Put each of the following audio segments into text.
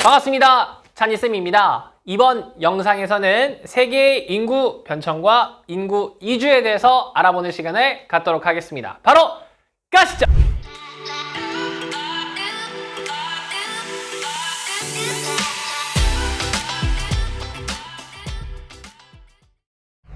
반갑습니다. 찬이쌤입니다. 이번 영상에서는 세계의 인구 변천과 인구 이주에 대해서 알아보는 시간을 갖도록 하겠습니다. 바로 가시죠!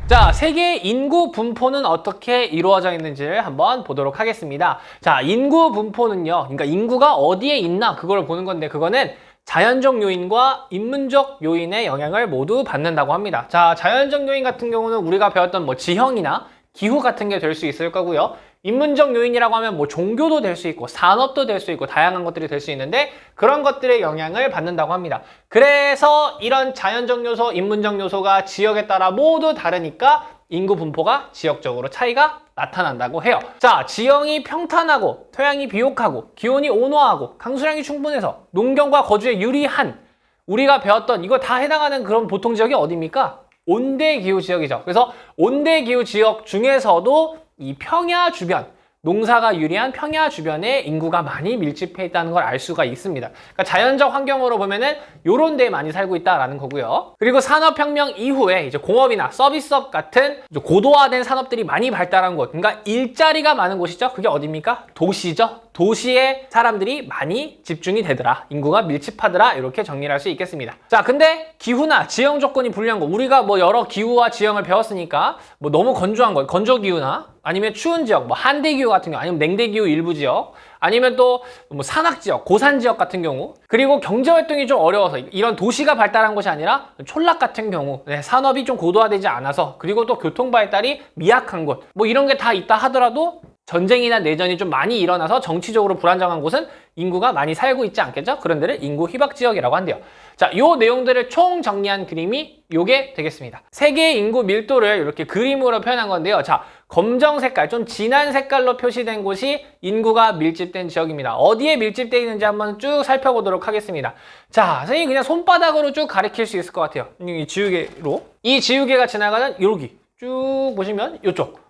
자, 세계의 인구 분포는 어떻게 이루어져 있는지를 한번 보도록 하겠습니다. 자, 인구 분포는요, 그러니까 인구가 어디에 있나 그걸 보는 건데, 그거는 자연적 요인과 인문적 요인의 영향을 모두 받는다고 합니다. 자, 자연적 요인 같은 경우는 우리가 배웠던 지형이나 기후 같은 게 될 수 있을 거고요. 인문적 요인이라고 하면 종교도 될 수 있고 산업도 될 수 있고 다양한 것들이 될 수 있는데, 그런 것들의 영향을 받는다고 합니다. 그래서 이런 자연적 요소, 인문적 요소가 지역에 따라 모두 다르니까 인구 분포가 지역적으로 차이가 나타난다고 해요. 자, 지형이 평탄하고 토양이 비옥하고 기온이 온화하고 강수량이 충분해서 농경과 거주에 유리한, 우리가 배웠던 이거 다 해당하는 그런 보통 지역이 어디입니까? 온대기후 지역이죠. 그래서 온대기후 지역 중에서도 이 평야 주변, 농사가 유리한 평야 주변에 인구가 많이 밀집해 있다는 걸 알 수가 있습니다. 그러니까 자연적 환경으로 보면은 요런 데에 많이 살고 있다라는 거고요. 그리고 산업혁명 이후에 이제 공업이나 서비스업 같은 고도화된 산업들이 많이 발달한 곳, 그러니까 일자리가 많은 곳이죠. 그게 어디입니까? 도시죠. 도시에 사람들이 많이 집중이 되더라, 인구가 밀집하더라, 이렇게 정리를 할 수 있겠습니다. 자, 근데 기후나 지형 조건이 불리한 거, 우리가 여러 기후와 지형을 배웠으니까 너무 건조한 거, 건조기후나 아니면 추운 지역, 한대기후 같은 경우, 아니면 냉대기후 일부 지역, 아니면 또 산악지역, 고산지역 같은 경우, 그리고 경제활동이 좀 어려워서 이런 도시가 발달한 곳이 아니라 촌락 같은 경우, 산업이 좀 고도화되지 않아서, 그리고 또 교통발달이 미약한 곳, 이런 게 다 있다 하더라도 전쟁이나 내전이 좀 많이 일어나서 정치적으로 불안정한 곳은 인구가 많이 살고 있지 않겠죠? 그런 데를 인구 희박 지역이라고 한대요. 자, 요 내용들을 총 정리한 그림이 요게 되겠습니다. 세계의 인구 밀도를 이렇게 그림으로 표현한 건데요. 자, 검정 색깔, 좀 진한 색깔로 표시된 곳이 인구가 밀집된 지역입니다. 어디에 밀집되어 있는지 한번 쭉 살펴보도록 하겠습니다. 자, 선생님이 그냥 손바닥으로 쭉 가리킬 수 있을 것 같아요. 이 지우개로. 이 지우개가 지나가는 여기 쭉 보시면 요쪽.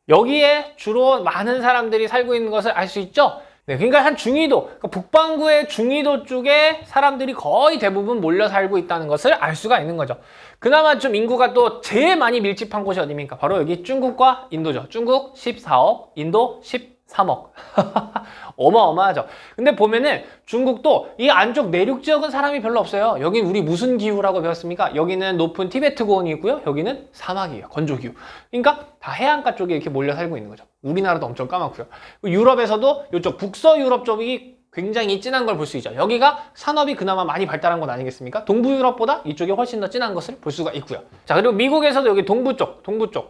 여기에 주로 많은 사람들이 살고 있는 것을 알 수 있죠? 네, 그러니까 한 중위도, 그러니까 북반구의 중위도 쪽에 사람들이 거의 대부분 몰려 살고 있다는 것을 알 수가 있는 거죠. 그나마 좀 인구가 또 제일 많이 밀집한 곳이 어디입니까? 바로 여기 중국과 인도죠. 중국 14억, 인도 13억. 어마어마하죠. 근데 보면은 중국도 이 안쪽 내륙 지역은 사람이 별로 없어요. 여긴 우리 무슨 기후라고 배웠습니까? 여기는 높은 티베트 고원이 있고요. 여기는 사막이에요. 건조기후. 그러니까 다 해안가 쪽에 이렇게 몰려 살고 있는 거죠. 우리나라도 엄청 까맣고요. 유럽에서도 이쪽 북서유럽 쪽이 굉장히 진한 걸 볼 수 있죠. 여기가 산업이 그나마 많이 발달한 건 아니겠습니까? 동부 유럽보다 이쪽이 훨씬 더 진한 것을 볼 수가 있고요. 자, 그리고 미국에서도 여기 동부 쪽,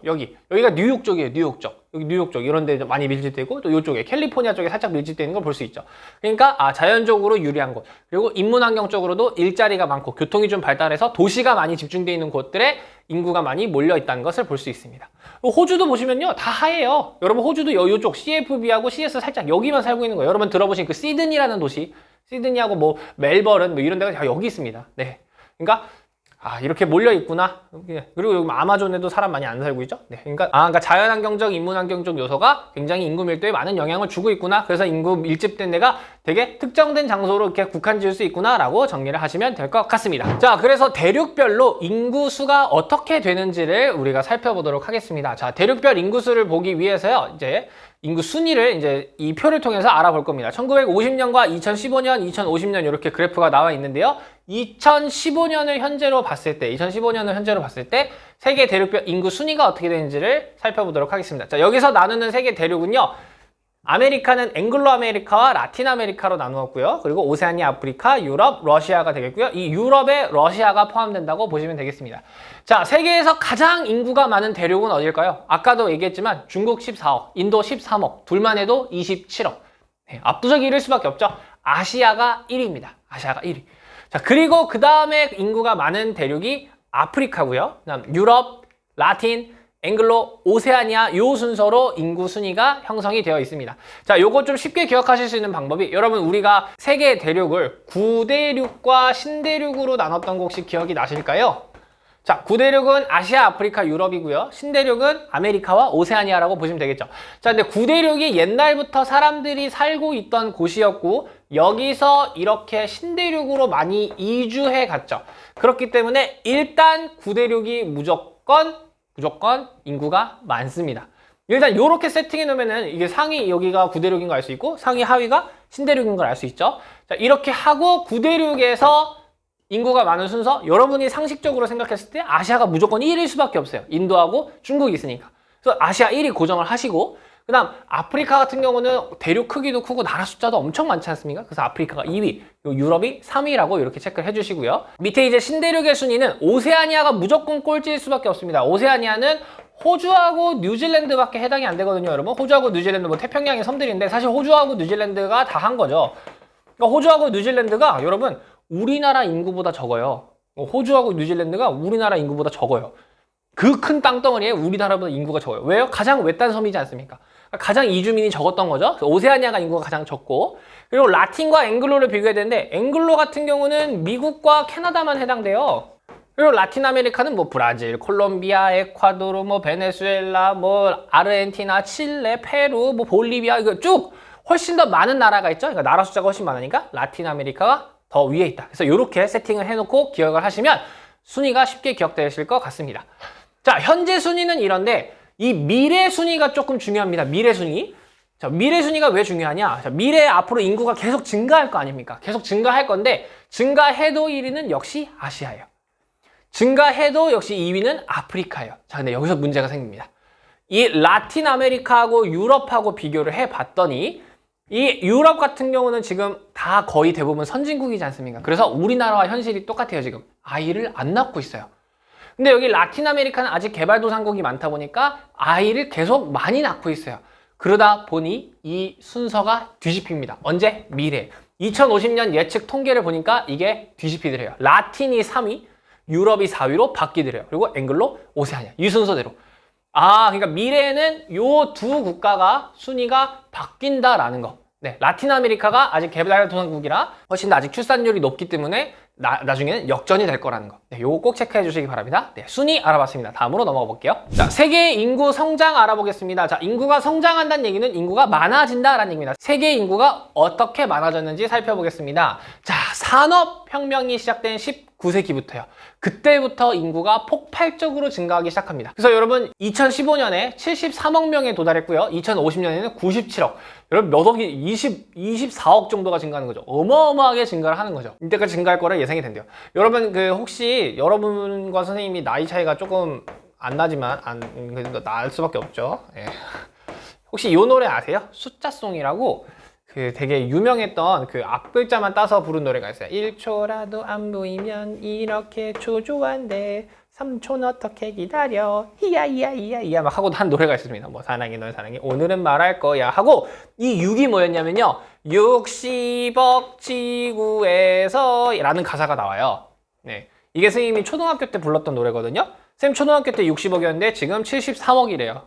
여기가 뉴욕 쪽이에요. 뉴욕 쪽. 여기 뉴욕 쪽 이런 데 많이 밀집되고, 또 이쪽에 캘리포니아 쪽에 살짝 밀집되는 걸 볼 수 있죠. 그러니까 자연적으로 유리한 곳, 그리고 인문환경적으로도 일자리가 많고 교통이 좀 발달해서 도시가 많이 집중되어 있는 곳들에 인구가 많이 몰려 있다는 것을 볼 수 있습니다. 호주도 보시면요, 다 하얘요. 여러분, 호주도 이쪽 CFB하고 CS 살짝 여기만 살고 있는 거예요. 여러분 들어보신 그 시드니라는 도시, 시드니하고 멜버른 이런 데가 다 여기 있습니다. 네, 그러니까 이렇게 몰려 있구나. 그리고 여기 아마존에도 사람 많이 안 살고 있죠. 네, 그러니까 자연환경적, 인문환경적 요소가 굉장히 인구 밀도에 많은 영향을 주고 있구나. 그래서 인구 밀집된 데가 되게 특정된 장소로 이렇게 국한 지을 수 있구나라고 정리를 하시면 될 것 같습니다. 자, 그래서 대륙별로 인구 수가 어떻게 되는지를 우리가 살펴보도록 하겠습니다. 자, 대륙별 인구 수를 보기 위해서요, 이제 인구 순위를 이제 이 표를 통해서 알아볼 겁니다. 1950년과 2015년, 2050년 이렇게 그래프가 나와 있는데요. 2015년을 현재로 봤을 때 세계 대륙별 인구 순위가 어떻게 되는지를 살펴보도록 하겠습니다. 자, 여기서 나누는 세계 대륙은요, 아메리카는 앵글로 아메리카와 라틴 아메리카로 나누었고요. 그리고 오세아니아, 아프리카, 유럽, 러시아가 되겠고요. 이 유럽에 러시아가 포함된다고 보시면 되겠습니다. 자, 세계에서 가장 인구가 많은 대륙은 어딜까요? 아까도 얘기했지만 중국 14억, 인도 13억, 둘만 해도 27억. 네, 압도적 1위일 수밖에 없죠. 아시아가 1위입니다. 아시아가 1위. 자, 그리고 그 다음에 인구가 많은 대륙이 아프리카고요. 그다음 유럽, 라틴, 앵글로, 오세아니아 요 순서로 인구 순위가 형성이 되어 있습니다. 자, 요거 좀 쉽게 기억하실 수 있는 방법이, 여러분 우리가 세계 대륙을 구대륙과 신대륙으로 나눴던 거 혹시 기억이 나실까요? 자, 구대륙은 아시아, 아프리카, 유럽이고요. 신대륙은 아메리카와 오세아니아라고 보시면 되겠죠. 자, 근데 구대륙이 옛날부터 사람들이 살고 있던 곳이었고 여기서 이렇게 신대륙으로 많이 이주해 갔죠. 그렇기 때문에 일단 구대륙이 무조건 인구가 많습니다. 일단 이렇게 세팅해 놓으면은 이게 상위 여기가 구대륙인 걸 알 수 있고 상위 하위가 신대륙인 걸 알 수 있죠. 자, 이렇게 하고 구대륙에서 인구가 많은 순서, 여러분이 상식적으로 생각했을 때 아시아가 무조건 1일 수밖에 없어요. 인도하고 중국이 있으니까. 그래서 아시아 1위 고정을 하시고, 그 다음 아프리카 같은 경우는 대륙 크기도 크고 나라 숫자도 엄청 많지 않습니까? 그래서 아프리카가 2위, 유럽이 3위라고 이렇게 체크를 해주시고요. 밑에 이제 신대륙의 순위는 오세아니아가 무조건 꼴찌일 수밖에 없습니다. 오세아니아는 호주하고 뉴질랜드밖에 해당이 안 되거든요, 여러분. 호주하고 뉴질랜드 뭐 태평양의 섬들인데 사실 호주하고 뉴질랜드가 다 한 거죠. 그러니까 호주하고 뉴질랜드가 여러분 우리나라 인구보다 적어요. 호주하고 뉴질랜드가 우리나라 인구보다 적어요. 그 큰 땅덩어리에 우리나라보다 인구가 적어요. 왜요? 가장 외딴 섬이지 않습니까? 가장 이주민이 적었던 거죠. 오세아니아가 인구가 가장 적고, 그리고 라틴과 앵글로를 비교해야 되는데 앵글로 같은 경우는 미국과 캐나다만 해당돼요. 그리고 라틴 아메리카는 뭐 브라질, 콜롬비아, 에콰도르, 뭐 베네수엘라, 뭐 아르헨티나, 칠레, 페루, 뭐 볼리비아 이거 쭉 훨씬 더 많은 나라가 있죠. 그러니까 나라 숫자가 훨씬 많으니까 라틴 아메리카가 더 위에 있다. 그래서 이렇게 세팅을 해놓고 기억을 하시면 순위가 쉽게 기억되실 것 같습니다. 자, 현재 순위는 이런데 이 미래 순위가 조금 중요합니다. 미래 순위. 자, 미래 순위가 왜 중요하냐? 자, 미래에 앞으로 인구가 계속 증가할 거 아닙니까? 계속 증가할 건데 증가해도 1위는 역시 아시아예요. 증가해도 역시 2위는 아프리카예요. 자, 근데 여기서 문제가 생깁니다. 이 라틴 아메리카하고 유럽하고 비교를 해봤더니 이 유럽 같은 경우는 지금 다 거의 대부분 선진국이지 않습니까? 그래서 우리나라와 현실이 똑같아요, 지금. 아이를 안 낳고 있어요. 근데 여기 라틴 아메리카는 아직 개발도상국이 많다 보니까 아이를 계속 많이 낳고 있어요. 그러다 보니 이 순서가 뒤집힙니다. 언제? 미래. 2050년 예측 통계를 보니까 이게 뒤집히더래요. 라틴이 3위, 유럽이 4위로 바뀌더래요. 그리고 앵글로, 오세아니아. 이 순서대로. 아, 그러니까 미래에는 요 두 국가가 순위가 바뀐다라는 거. 네, 라틴 아메리카가 아직 개발도상국이라 훨씬 더 아직 출산율이 높기 때문에 나중에는 역전이 될 거라는 거. 네, 요거 꼭 체크해 주시기 바랍니다. 네, 순위 알아봤습니다. 다음으로 넘어가 볼게요. 자, 세계의 인구 성장 알아보겠습니다. 자, 인구가 성장한다는 얘기는 인구가 많아진다라는 얘기입니다. 세계 인구가 어떻게 많아졌는지 살펴보겠습니다. 자, 산업혁명이 시작된 19세기부터요. 그때부터 인구가 폭발적으로 증가하기 시작합니다. 그래서 여러분 2015년에 73억 명에 도달했고요. 2050년에는 97억. 여러분 몇 억이 24억 정도가 증가하는 거죠. 어마어마하게 증가를 하는 거죠. 이때까지 증가할 거라 예상이 된대요. 여러분 혹시 여러분과 선생님이 나이 차이가 조금 안 나지만 날 수밖에 없죠. 예. 혹시 이 노래 아세요? 숫자송이라고 되게 유명했던 그 앞글자만 따서 부른 노래가 있어요. 1초라도 안 보이면 이렇게 초조한데 3초 어떻게 기다려 히야히야히야히야 막 하고 한 노래가 있습니다. 뭐 사랑해 널 사랑해 오늘은 말할 거야 하고 이 6이 뭐였냐면요. 60억 지구에서 라는 가사가 나와요. 네, 이게 선생님이 초등학교 때 불렀던 노래거든요. 선생님 초등학교 때 60억이었는데 지금 73억이래요.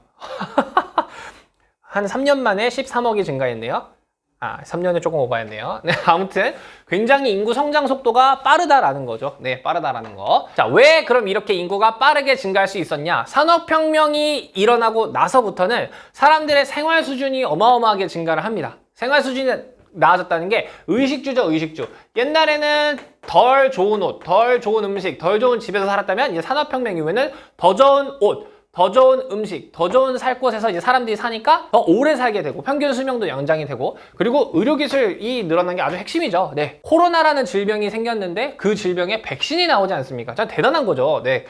한 3년 만에 13억이 증가했네요. 3년에 조금 오버했네요. 네, 아무튼 굉장히 인구 성장 속도가 빠르다라는 거죠. 네, 빠르다라는 거. 자, 왜 그럼 이렇게 인구가 빠르게 증가할 수 있었냐? 산업혁명이 일어나고 나서부터는 사람들의 생활 수준이 어마어마하게 증가를 합니다. 생활 수준이 나아졌다는 게 의식주죠, 의식주. 옛날에는 덜 좋은 옷, 덜 좋은 음식, 덜 좋은 집에서 살았다면 이제 산업혁명 이후에는 더 좋은 옷, 더 좋은 음식, 더 좋은 살 곳에서 이제 사람들이 사니까 더 오래 살게 되고 평균 수명도 연장이 되고 그리고 의료기술이 늘어난 게 아주 핵심이죠. 네, 코로나라는 질병이 생겼는데 그 질병에 백신이 나오지 않습니까? 참 대단한 거죠. 네,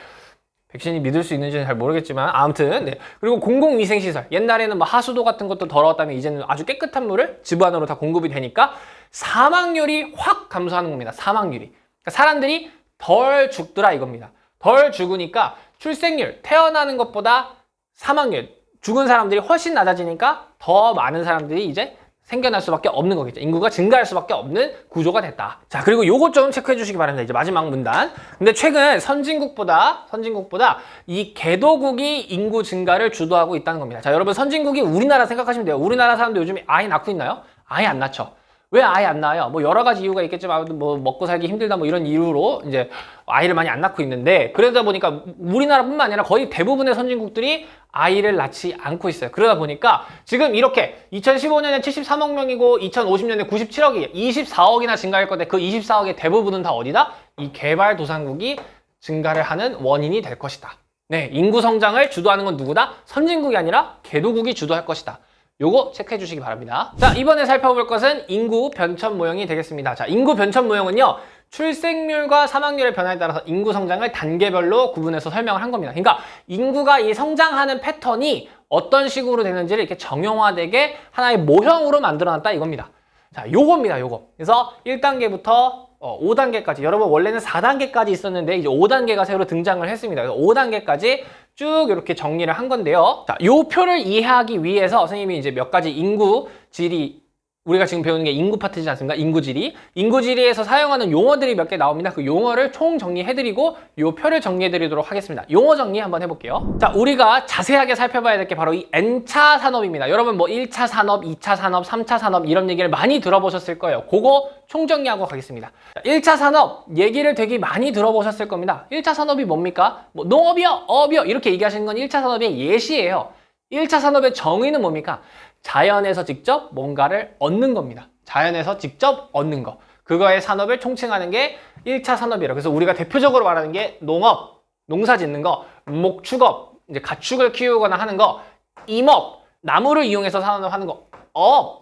백신이 믿을 수 있는지는 잘 모르겠지만 아무튼 네. 그리고 공공위생시설 옛날에는 뭐 하수도 같은 것도 더러웠다면 이제는 아주 깨끗한 물을 집 안으로 다 공급이 되니까 사망률이 확 감소하는 겁니다. 사망률이. 그러니까 사람들이 덜 죽더라 이겁니다. 덜 죽으니까 출생률, 태어나는 것보다 사망률, 죽은 사람들이 훨씬 낮아지니까 더 많은 사람들이 이제 생겨날 수밖에 없는 거겠죠. 인구가 증가할 수밖에 없는 구조가 됐다. 자, 그리고 요것 좀 체크해 주시기 바랍니다. 이제 마지막 문단. 근데 최근 선진국보다 이 개도국이 인구 증가를 주도하고 있다는 겁니다. 자, 여러분 선진국이 우리나라 생각하시면 돼요. 우리나라 사람들 요즘에 아이 낳고 있나요? 아예 안 낳죠. 왜 아예 안 낳아요? 뭐 여러 가지 이유가 있겠지만 뭐 먹고 살기 힘들다 뭐 이런 이유로 이제 아이를 많이 안 낳고 있는데, 그러다 보니까 우리나라뿐만 아니라 거의 대부분의 선진국들이 아이를 낳지 않고 있어요. 그러다 보니까 지금 이렇게 2015년에 73억 명이고 2050년에 97억이 24억이나 증가할 건데, 그 24억의 대부분은 다 어디다? 이 개발도상국이 증가를 하는 원인이 될 것이다. 네, 인구 성장을 주도하는 건 누구다? 선진국이 아니라 개도국이 주도할 것이다. 요거 체크해 주시기 바랍니다. 자, 이번에 살펴볼 것은 인구 변천 모형이 되겠습니다. 자, 인구 변천 모형은요, 출생률과 사망률의 변화에 따라서 인구 성장을 단계별로 구분해서 설명을 한 겁니다. 그러니까 인구가 이 성장하는 패턴이 어떤 식으로 되는지를 이렇게 정형화되게 하나의 모형으로 만들어놨다 이겁니다. 자, 요겁니다, 요거. 그래서 1단계부터 5단계까지, 여러분 원래는 4단계까지 있었는데 이제 5단계가 새로 등장을 했습니다. 그래서 5단계까지 쭉 이렇게 정리를 한 건데요. 자, 요 표를 이해하기 위해서 선생님이 이제 몇 가지 인구 지리, 우리가 지금 배우는 게 인구 파트지 않습니까? 인구지리. 인구지리에서 사용하는 용어들이 몇 개 나옵니다. 그 용어를 총 정리해드리고 요 표를 정리해드리도록 하겠습니다. 용어 정리 한번 해볼게요. 자, 우리가 자세하게 살펴봐야 될 게 바로 이 N차 산업입니다. 여러분 뭐 1차 산업, 2차 산업, 3차 산업 이런 얘기를 많이 들어보셨을 거예요. 그거 총 정리하고 가겠습니다. 자, 1차 산업 얘기를 되게 많이 들어보셨을 겁니다. 1차 산업이 뭡니까? 뭐 농업이요, 어업이요 이렇게 얘기하시는 건 1차 산업의 예시예요. 1차 산업의 정의는 뭡니까? 자연에서 직접 뭔가를 얻는 겁니다. 자연에서 직접 얻는 거. 그거의 산업을 총칭하는 게 1차 산업이라고. 그래서 우리가 대표적으로 말하는 게 농업, 농사 짓는 거, 목축업, 이제 가축을 키우거나 하는 거, 임업, 나무를 이용해서 산업하는 거,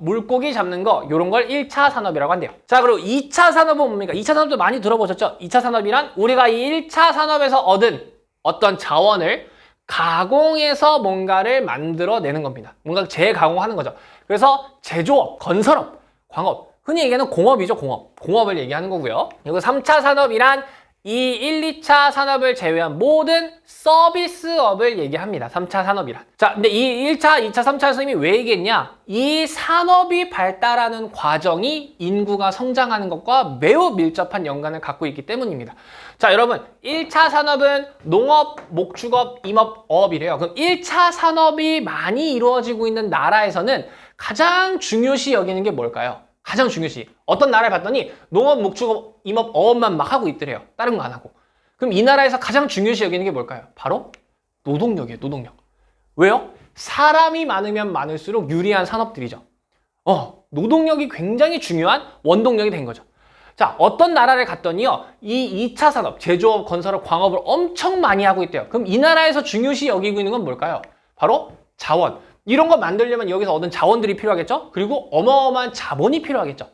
물고기 잡는 거, 이런 걸 1차 산업이라고 한대요. 자, 그리고 2차 산업은 뭡니까? 2차 산업도 많이 들어보셨죠? 2차 산업이란 우리가 이 1차 산업에서 얻은 어떤 자원을 가공해서 뭔가를 만들어내는 겁니다. 뭔가 재가공하는 거죠. 그래서 제조업, 건설업, 광업, 흔히 얘기하는 공업이죠, 공업. 공업을 얘기하는 거고요. 그리고 3차 산업이란 이 1, 2차 산업을 제외한 모든 서비스업을 얘기합니다. 3차 산업이란. 자, 근데 이 1차, 2차, 3차 선생님이 왜 얘기했냐? 이 산업이 발달하는 과정이 인구가 성장하는 것과 매우 밀접한 연관을 갖고 있기 때문입니다. 자, 여러분 1차 산업은 농업, 목축업, 임업, 어업이래요. 그럼 1차 산업이 많이 이루어지고 있는 나라에서는 가장 중요시 여기는 게 뭘까요? 가장 중요시. 어떤 나라를 봤더니 농업, 목축업, 임업, 어업만 막 하고 있더래요. 다른 거 안 하고. 그럼 이 나라에서 가장 중요시 여기는 게 뭘까요? 바로 노동력이에요, 노동력. 왜요? 사람이 많으면 많을수록 유리한 산업들이죠. 노동력이 굉장히 중요한 원동력이 된 거죠. 자, 어떤 나라를 갔더니요, 이 2차 산업, 제조업, 건설업, 광업을 엄청 많이 하고 있대요. 그럼 이 나라에서 중요시 여기고 있는 건 뭘까요? 바로 자원. 이런 거 만들려면 여기서 얻은 자원들이 필요하겠죠? 그리고 어마어마한 자본이 필요하겠죠?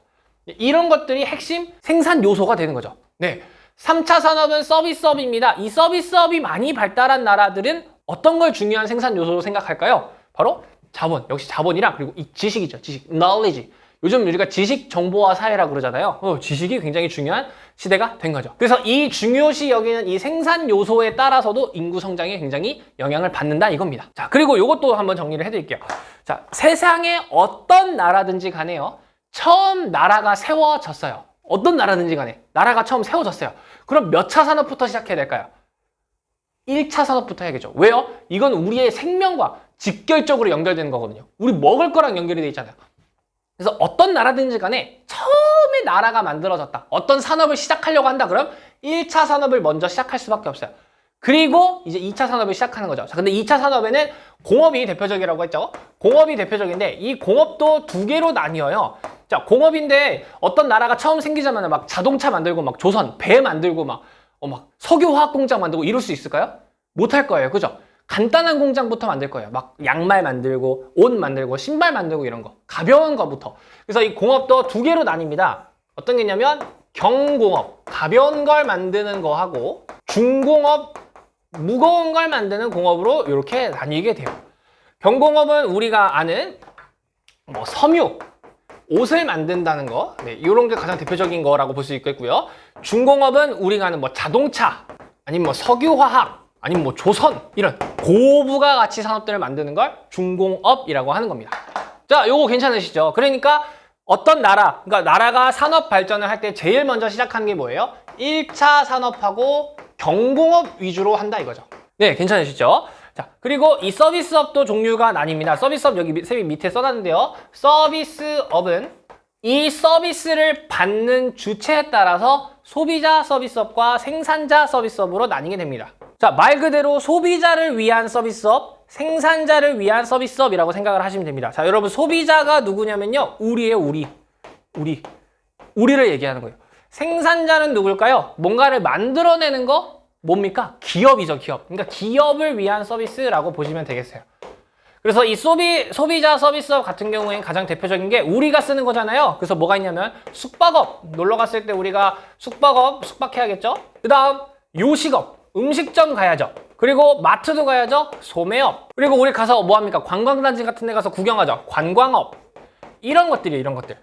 이런 것들이 핵심 생산 요소가 되는 거죠. 네. 3차 산업은 서비스업입니다. 이 서비스업이 많이 발달한 나라들은 어떤 걸 중요한 생산 요소로 생각할까요? 바로 자본. 역시 자본이랑 그리고 이 지식이죠. 지식, knowledge. 요즘 우리가 지식 정보화 사회라고 그러잖아요. 지식이 굉장히 중요한 시대가 된 거죠. 그래서 이 중요시 여기는 이 생산 요소에 따라서도 인구 성장에 굉장히 영향을 받는다 이겁니다. 자, 그리고 이것도 한번 정리를 해드릴게요. 자, 세상에 어떤 나라든지 간에요, 처음 나라가 세워졌어요. 어떤 나라든지 간에 나라가 처음 세워졌어요. 그럼 몇 차 산업부터 시작해야 될까요? 1차 산업부터 해야겠죠. 왜요? 이건 우리의 생명과 직결적으로 연결되는 거거든요. 우리 먹을 거랑 연결이 돼 있잖아요. 그래서 어떤 나라든지 간에 처음에 나라가 만들어졌다, 어떤 산업을 시작하려고 한다 그럼 1차 산업을 먼저 시작할 수밖에 없어요. 그리고 이제 2차 산업을 시작하는 거죠. 자, 근데 2차 산업에는 공업이 대표적이라고 했죠. 공업이 대표적인데 이 공업도 두 개로 나뉘어요. 자, 공업인데 어떤 나라가 처음 생기자마자 막 자동차 만들고 막 조선, 배 만들고 막 석유화학 공장 만들고 이럴 수 있을까요? 못할 거예요. 그죠? 간단한 공장부터 만들 거예요. 막 양말 만들고 옷 만들고 신발 만들고 이런 거. 가벼운 거부터. 그래서 이 공업도 두 개로 나뉩니다. 어떤 게 있냐면 경공업, 가벼운 걸 만드는 거 하고 중공업, 무거운 걸 만드는 공업으로 이렇게 나뉘게 돼요. 경공업은 우리가 아는 뭐 섬유, 옷을 만든다는 거, 네, 이런 게 가장 대표적인 거라고 볼 수 있겠고요. 중공업은 우리가 아는 뭐 자동차, 아니면 뭐 석유화학, 아니면 뭐 조선, 이런 고부가 가치 산업들을 만드는 걸 중공업이라고 하는 겁니다. 자, 요거 괜찮으시죠? 그러니까 어떤 나라, 그러니까 나라가 산업 발전을 할 때 제일 먼저 시작하는 게 뭐예요? 1차 산업하고 경공업 위주로 한다 이거죠. 네, 괜찮으시죠? 자, 그리고 이 서비스업도 종류가 나뉩니다. 서비스업 여기 쌤이 밑에 써놨는데요. 서비스업은 이 서비스를 받는 주체에 따라서 소비자 서비스업과 생산자 서비스업으로 나뉘게 됩니다. 자, 말 그대로 소비자를 위한 서비스업, 생산자를 위한 서비스업이라고 생각을 하시면 됩니다. 자, 여러분 소비자가 누구냐면요. 우리예요, 우리. 우리를 얘기하는 거예요. 생산자는 누굴까요? 뭔가를 만들어내는 거 뭡니까? 기업이죠, 기업. 그러니까 기업을 위한 서비스라고 보시면 되겠어요. 그래서 이 소비자 서비스업 같은 경우에는 가장 대표적인 게 우리가 쓰는 거잖아요. 그래서 뭐가 있냐면 숙박업, 놀러 갔을 때 우리가 숙박해야겠죠? 그 다음 요식업, 음식점 가야죠. 그리고 마트도 가야죠. 소매업. 그리고 우리 가서 뭐 합니까? 관광단지 같은 데 가서 구경하죠. 관광업. 이런 것들이에요, 이런 것들.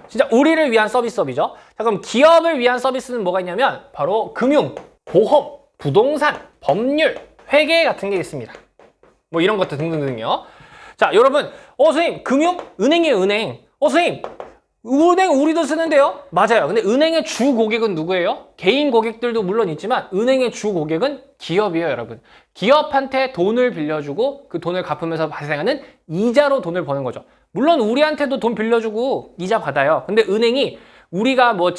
진짜 우리를 위한 서비스업이죠. 자, 그럼 기업을 위한 서비스는 뭐가 있냐면 바로 금융, 보험, 부동산, 법률, 회계 같은 게 있습니다. 뭐 이런 것들 등등등요. 자, 여러분, 선생님, 금융? 은행이에요, 은행. 선생님, 은행 우리도 쓰는데요? 맞아요. 근데 은행의 주 고객은 누구예요? 개인 고객들도 물론 있지만 은행의 주 고객은 기업이에요, 여러분. 기업한테 돈을 빌려주고 그 돈을 갚으면서 발생하는 이자로 돈을 버는 거죠. 물론 우리한테도 돈 빌려주고 이자 받아요. 근데 은행이 우리가 뭐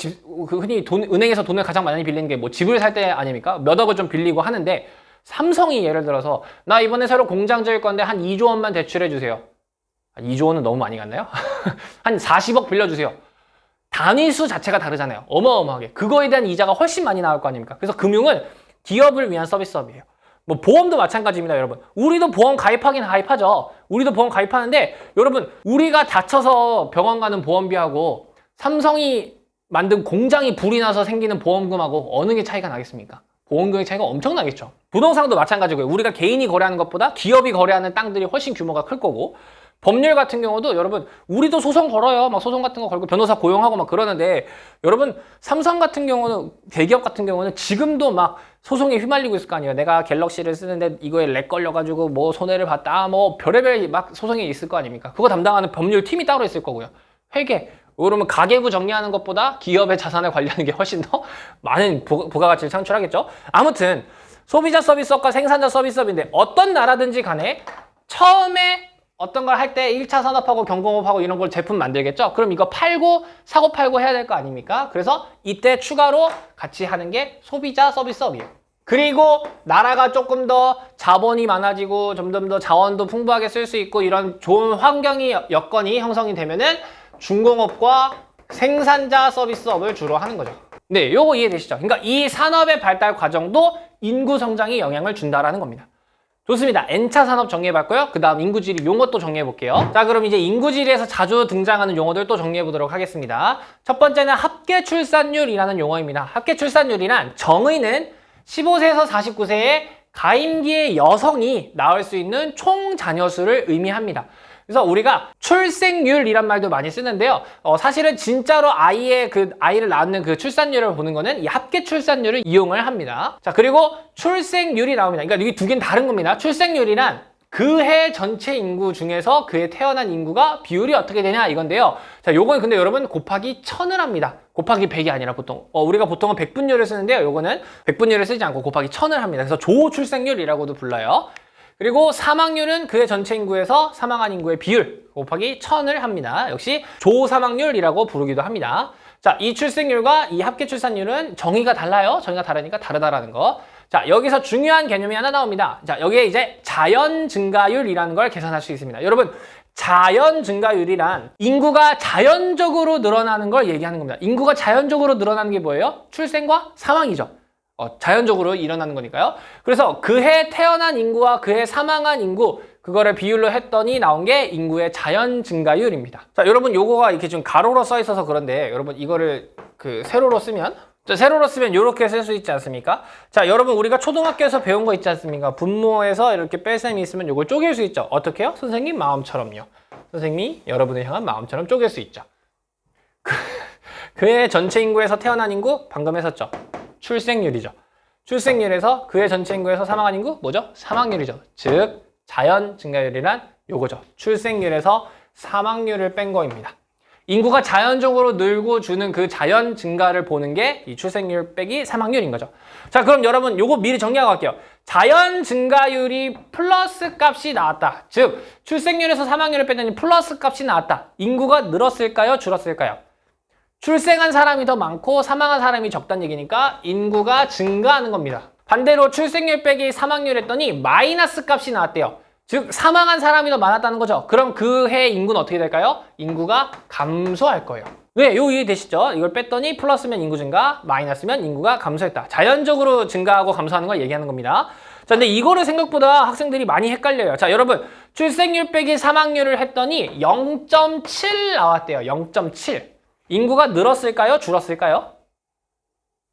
흔히 은행에서 돈을 가장 많이 빌리는 게 뭐 집을 살 때 아닙니까? 몇 억을 좀 빌리고 하는데 삼성이 예를 들어서 나 이번에 새로 공장 지을 건데 한 2조 원만 대출해 주세요. 2조 원은 너무 많이 갔나요? 한 40억 빌려주세요. 단위수 자체가 다르잖아요. 어마어마하게. 그거에 대한 이자가 훨씬 많이 나올 거 아닙니까? 그래서 금융은 기업을 위한 서비스업이에요. 뭐 보험도 마찬가지입니다, 여러분. 우리도 보험 가입하긴 가입하죠. 우리도 보험 가입하는데 여러분, 우리가 다쳐서 병원 가는 보험비하고 삼성이 만든 공장이 불이 나서 생기는 보험금하고 어느 게 차이가 나겠습니까? 보험금의 차이가 엄청나겠죠. 부동산도 마찬가지고요. 우리가 개인이 거래하는 것보다 기업이 거래하는 땅들이 훨씬 규모가 클 거고, 법률 같은 경우도 여러분 우리도 소송 걸어요. 막 소송 같은 거 걸고 변호사 고용하고 막 그러는데 여러분 삼성 같은 경우는 대기업 같은 경우는 지금도 막 소송에 휘말리고 있을 거 아니에요. 내가 갤럭시를 쓰는데 이거에 렉 걸려가지고 뭐 손해를 봤다 뭐 별의별 막 소송이 있을 거 아닙니까? 그거 담당하는 법률 팀이 따로 있을 거고요. 회계 그러면 가계부 정리하는 것보다 기업의 자산을 관리하는 게 훨씬 더 많은 부가가치를 창출하겠죠. 아무튼 소비자 서비스업과 생산자 서비스업인데 어떤 나라든지 간에 처음에 어떤 걸 할 때 1차 산업하고 경공업하고 이런 걸 제품 만들겠죠? 그럼 이거 팔고 사고 팔고 해야 될 거 아닙니까? 그래서 이때 추가로 같이 하는 게 소비자 서비스업이에요. 그리고 나라가 조금 더 자본이 많아지고 점점 더 자원도 풍부하게 쓸 수 있고 이런 좋은 환경이 여건이 형성이 되면은 중공업과 생산자 서비스업을 주로 하는 거죠. 네, 요거 이해되시죠? 그러니까 이 산업의 발달 과정도 인구 성장에 영향을 준다라는 겁니다. 좋습니다. N차 산업 정리해봤고요. 그 다음 인구지리 용어 또 정리해볼게요. 자, 그럼 이제 인구지리에서 자주 등장하는 용어들 또 정리해보도록 하겠습니다. 첫 번째는 합계 출산율이라는 용어입니다. 합계 출산율이란 정의는 15세에서 49세의 가임기의 여성이 낳을 수 있는 총 자녀수를 의미합니다. 그래서 우리가 출생률이란 말도 많이 쓰는데요. 사실은 진짜로 아이를 낳는 그 출산율을 보는 거는 이 합계 출산율을 이용을 합니다. 자, 그리고 출생률이 나옵니다. 그러니까 이게 두 개는 다른 겁니다. 출생률이란 그 해 전체 인구 중에서 그해 태어난 인구가 비율이 어떻게 되냐 이건데요. 자, 요건 근데 여러분 곱하기 1000을 합니다. 곱하기 100이 아니라 보통 우리가 보통은 백분율을 쓰는데요. 요거는 백분율을 쓰지 않고 곱하기 1000을 합니다. 그래서 조출생률이라고도 불러요. 그리고 사망률은 그해 전체 인구에서 사망한 인구의 비율 곱하기 1000을 합니다. 역시 조사망률이라고 부르기도 합니다. 자, 이 출생률과 이 합계 출산율은 정의가 달라요. 정의가 다르니까 다르다라는 거. 자, 여기서 중요한 개념이 하나 나옵니다. 자, 여기에 이제 자연 증가율이라는 걸 계산할 수 있습니다. 여러분, 자연 증가율이란 인구가 자연적으로 늘어나는 걸 얘기하는 겁니다. 인구가 자연적으로 늘어나는 게 뭐예요? 출생과 사망이죠. 자연적으로 일어나는 거니까요. 그래서 그해 태어난 인구와 그해 사망한 인구 그거를 비율로 했더니 나온 게 인구의 자연 증가율입니다. 자, 여러분 요거가 이렇게 좀 가로로 써 있어서 그런데 여러분 이거를 세로로 쓰면 이렇게 쓸 수 있지 않습니까? 자, 여러분 우리가 초등학교에서 배운 거 있지 않습니까? 분모에서 이렇게 뺄셈이 있으면 요걸 쪼갤 수 있죠. 어떻게 해요? 선생님 마음처럼요. 선생님이 여러분을 향한 마음처럼 쪼갤 수 있죠. 그해 전체 인구에서 태어난 인구 방금 했었죠. 출생률이죠. 출생률에서 그해 전체 인구에서 사망한 인구 뭐죠? 사망률이죠. 즉 자연 증가율이란 요거죠. 출생률에서 사망률을 뺀 거입니다. 인구가 자연적으로 늘고 주는 그 자연 증가를 보는 게 이 출생률 빼기 사망률인 거죠. 자, 그럼 여러분 요거 미리 정리하고 갈게요. 자연 증가율이 플러스 값이 나왔다. 즉 출생률에서 사망률을 뺐더니 플러스 값이 나왔다. 인구가 늘었을까요? 줄었을까요? 출생한 사람이 더 많고 사망한 사람이 적다는 얘기니까 인구가 증가하는 겁니다. 반대로 출생률 빼기 사망률 했더니 마이너스 값이 나왔대요. 즉 사망한 사람이 더 많았다는 거죠. 그럼 그 해 인구는 어떻게 될까요? 인구가 감소할 거예요. 네, 요 이해되시죠? 이걸 뺐더니 플러스면 인구 증가, 마이너스면 인구가 감소했다. 자연적으로 증가하고 감소하는 걸 얘기하는 겁니다. 자, 근데 이거를 생각보다 학생들이 많이 헷갈려요. 자, 여러분 출생률 빼기 사망률을 했더니 0.7 나왔대요. 0.7. 인구가 늘었을까요? 줄었을까요?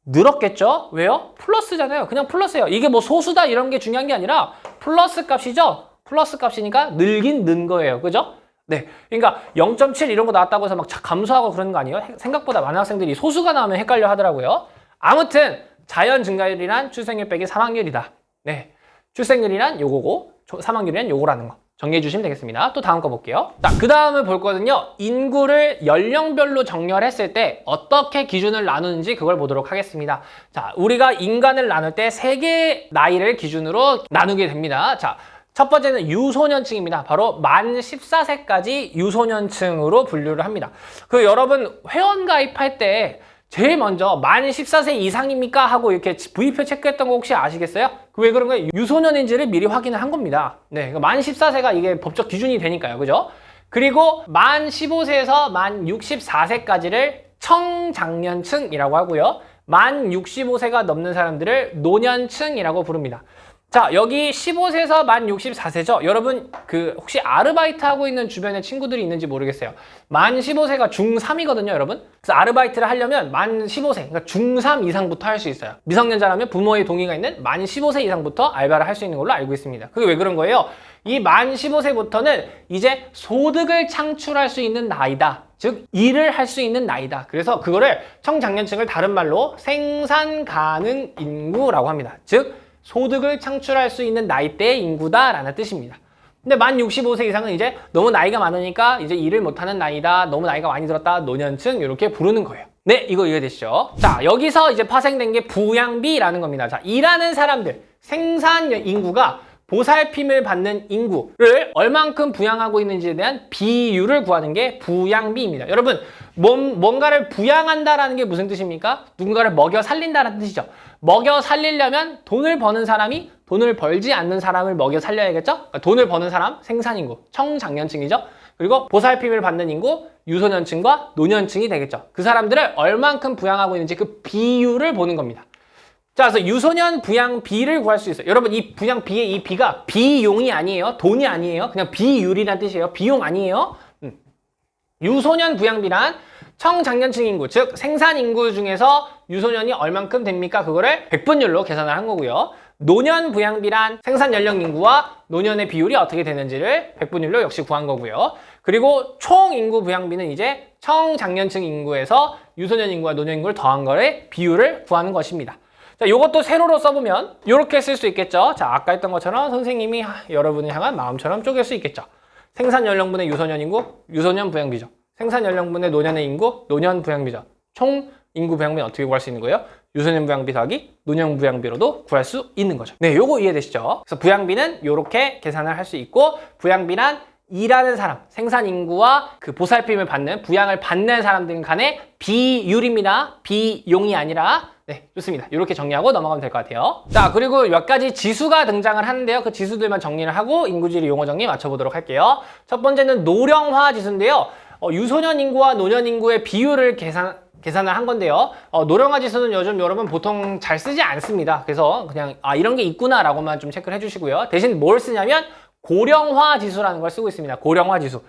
늘었겠죠? 왜요? 플러스잖아요. 그냥 플러스예요. 이게 뭐 소수다 이런 게 중요한 게 아니라 플러스 값이죠? 플러스 값이니까 늘긴 는 거예요. 그죠? 네. 그러니까 0.7 이런 거 나왔다고 해서 막 감소하고 그러는 거 아니에요? 생각보다 많은 학생들이 소수가 나오면 헷갈려 하더라고요. 아무튼 자연 증가율이란 출생률 빼기 사망률이다. 네. 출생률이란 요거고 사망률이란 요거라는 거. 정리해 주시면 되겠습니다. 또 다음 거 볼게요. 자, 그 다음을 볼 거는요. 인구를 연령별로 정렬했을 때 어떻게 기준을 나누는지 그걸 보도록 하겠습니다. 자, 우리가 인간을 나눌 때 3개의 나이를 기준으로 나누게 됩니다. 자, 첫 번째는 유소년층입니다. 바로 만 14세까지 유소년층으로 분류를 합니다. 그 여러분 회원 가입할 때 제일 먼저 만 14세 이상입니까? 하고 이렇게 V표 체크했던 거 혹시 아시겠어요? 왜 그런 거예요? 유소년인지를 미리 확인을 한 겁니다. 네, 만 14세가 이게 법적 기준이 되니까요. 그죠? 그리고 만 15세에서 만 64세까지를 청장년층이라고 하고요. 만 65세가 넘는 사람들을 노년층이라고 부릅니다. 자, 여기 15세에서 만 64세죠? 여러분, 혹시 아르바이트 하고 있는 주변에 친구들이 있는지 모르겠어요. 만 15세가 중3이거든요, 여러분. 그래서 아르바이트를 하려면 만 15세, 그러니까 중3 이상부터 할 수 있어요. 미성년자라면 부모의 동의가 있는 만 15세 이상부터 알바를 할 수 있는 걸로 알고 있습니다. 그게 왜 그런 거예요? 이 만 15세부터는 이제 소득을 창출할 수 있는 나이다. 즉, 일을 할 수 있는 나이다. 그래서 그거를 청장년층을 다른 말로 생산 가능 인구라고 합니다. 즉, 소득을 창출할 수 있는 나이대의 인구다라는 뜻입니다. 근데 만 65세 이상은 이제 너무 나이가 많으니까 이제 일을 못하는 나이다, 너무 나이가 많이 들었다, 노년층 이렇게 부르는 거예요. 네, 이거 이해되시죠? 자, 여기서 이제 파생된 게 부양비라는 겁니다. 자, 일하는 사람들, 생산 인구가 보살핌을 받는 인구를 얼만큼 부양하고 있는지에 대한 비율을 구하는 게 부양비입니다. 여러분, 뭔가를 부양한다라는 게 무슨 뜻입니까? 누군가를 먹여 살린다라는 뜻이죠. 먹여 살리려면 돈을 버는 사람이 돈을 벌지 않는 사람을 먹여 살려야겠죠? 그러니까 돈을 버는 사람, 생산인구, 청장년층이죠. 그리고 보살핌을 받는 인구, 유소년층과 노년층이 되겠죠. 그 사람들을 얼만큼 부양하고 있는지 그 비율을 보는 겁니다. 자, 그래서 유소년 부양비를 구할 수 있어요. 여러분, 이 부양비의 이 비가 비용이 아니에요. 돈이 아니에요. 그냥 비율이라는 뜻이에요. 비용 아니에요. 유소년 부양비란 청장년층 인구, 즉 생산 인구 중에서 유소년이 얼만큼 됩니까? 그거를 백분율로 계산을 한 거고요. 노년 부양비란 생산 연령 인구와 노년의 비율이 어떻게 되는지를 백분율로 역시 구한 거고요. 그리고 총 인구 부양비는 이제 청장년층 인구에서 유소년 인구와 노년 인구를 더한 거를 비율을 구하는 것입니다. 자, 요것도 세로로 써보면 이렇게 쓸 수 있겠죠. 자, 아까 했던 것처럼 선생님이 여러분을 향한 마음처럼 쪼갤 수 있겠죠. 생산 연령분의 유소년 인구, 유소년 부양비죠. 생산 연령분의 노년의 인구, 노년 부양비죠. 총 인구 부양비는 어떻게 구할 수 있는 거예요? 유소년 부양비 더하기 노년 부양비로도 구할 수 있는 거죠. 네, 요거 이해되시죠? 그래서 부양비는 이렇게 계산을 할 수 있고, 부양비란 일하는 사람, 생산 인구와 그 보살핌을 받는, 부양을 받는 사람들 간의 비율입니다. 비용이 아니라. 네, 좋습니다. 이렇게 정리하고 넘어가면 될 것 같아요. 자, 그리고 몇 가지 지수가 등장을 하는데요. 그 지수들만 정리를 하고 인구지리 용어 정리 맞춰보도록 할게요. 첫 번째는 노령화 지수인데요. 유소년 인구와 노년 인구의 비율을 계산을 한 건데요. 노령화 지수는 요즘 여러분 보통 잘 쓰지 않습니다. 그래서 그냥 이런 게 있구나라고만 좀 체크를 해주시고요. 대신 뭘 쓰냐면 고령화 지수라는 걸 쓰고 있습니다. 고령화 지수.